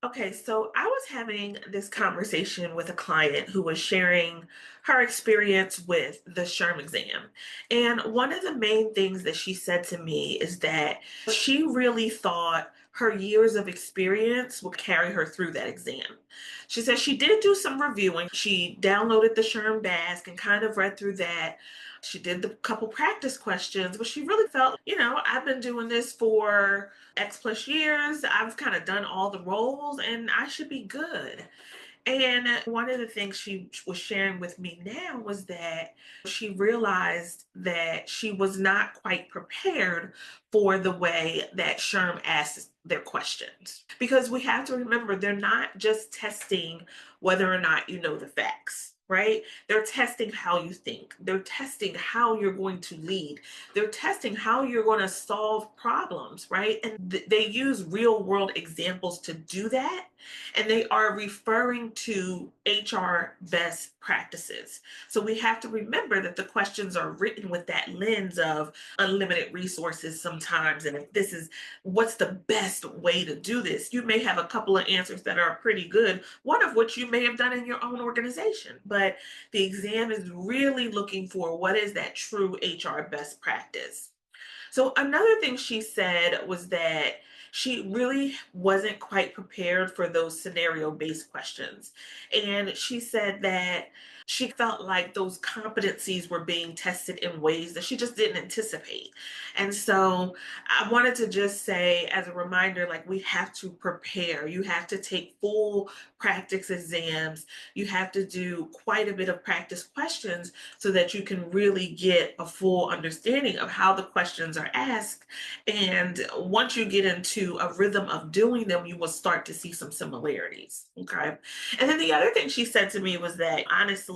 Okay, so I was having this conversation with a client who was sharing her experience with the SHRM exam. And one of the main things that she said to me is that she really thought her years of experience would carry her through that exam. She said she did do some reviewing. She downloaded the SHRM Basque and kind of read through that. She did the couple practice questions, but she really felt, I've been doing this for X plus years. I've kind of done all the roles and I should be good. And one of the things she was sharing with me now was that she realized that she was not quite prepared for the way that SHRM asks their questions. Because we have to remember, they're not just testing whether or not you know the facts. Right? They're testing how you think. They're testing how you're going to lead. They're testing how you're going to solve problems, right? And they use real world examples to do that, and they are referring to HR best practices. So we have to remember that the questions are written with that lens of unlimited resources sometimes. And if this is what's the best way to do this, you may have a couple of answers that are pretty good, one of which you may have done in your own organization. But the exam is really looking for what is that true HR best practice. So another thing she said was that she really wasn't quite prepared for those scenario-based questions. And she said that she felt like those competencies were being tested in ways that she just didn't anticipate. And so I wanted to just say, as a reminder, like we have to prepare. You have to take full practice exams. You have to do quite a bit of practice questions so that you can really get a full understanding of how the questions are asked. And once you get into a rhythm of doing them, you will start to see some similarities. Okay. And then the other thing she said to me was that honestly,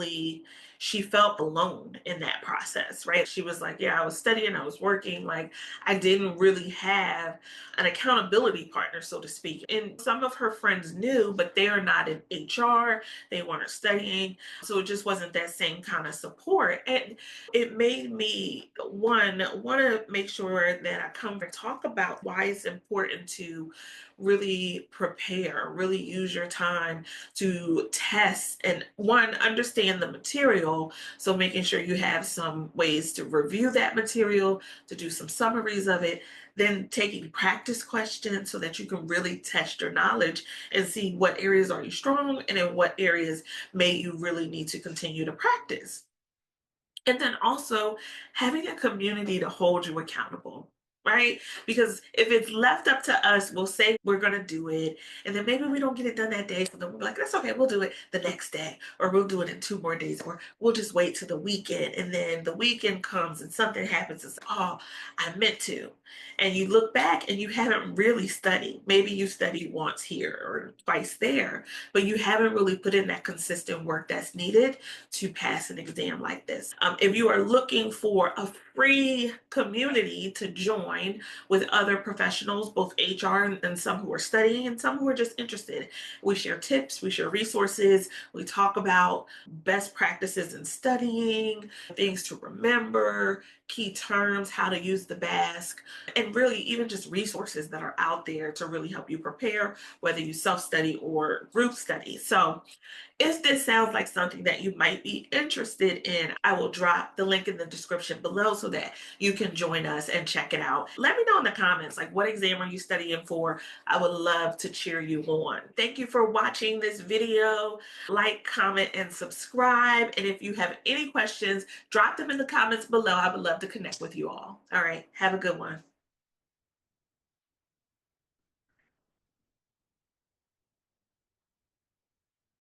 she felt alone in that process, right? She was like, yeah, I was studying, I was working, like I didn't really have an accountability partner, so to speak. And some of her friends knew, but they are not in HR, they weren't studying. So it just wasn't that same kind of support. And it made me, one, want to make sure that I come and talk about why it's important to really prepare, really use your time to test and one, understand the material. So making sure you have some ways to review that material, to do some summaries of it, then taking practice questions so that you can really test your knowledge and see what areas are you strong and in what areas may you really need to continue to practice. And then also having a community to hold you accountable, right? Because if it's left up to us, we'll say we're going to do it. And then maybe we don't get it done that day. So then we'll be like, that's okay. We'll do it the next day, or we'll do it in 2 more days, or we'll just wait till the weekend. And then the weekend comes and something happens. It's, oh, I meant to. And you look back and you haven't really studied. Maybe you studied once here or twice there, but you haven't really put in that consistent work that's needed to pass an exam like this. If you are looking for a free community to join with other professionals, both HR and some who are studying and some who are just interested, we share tips, we share resources, we talk about best practices in studying, things to remember, key terms, how to use the Basque, and really even just resources that are out there to really help you prepare, whether you self-study or group study. So if this sounds like something that you might be interested in, I will drop the link in the description below so that you can join us and check it out. Let me know in the comments, like what exam are you studying for? I would love to cheer you on. Thank you for watching this video. Like, comment, and subscribe. And if you have any questions, drop them in the comments below. I would love to connect with you all. All right, have a good one.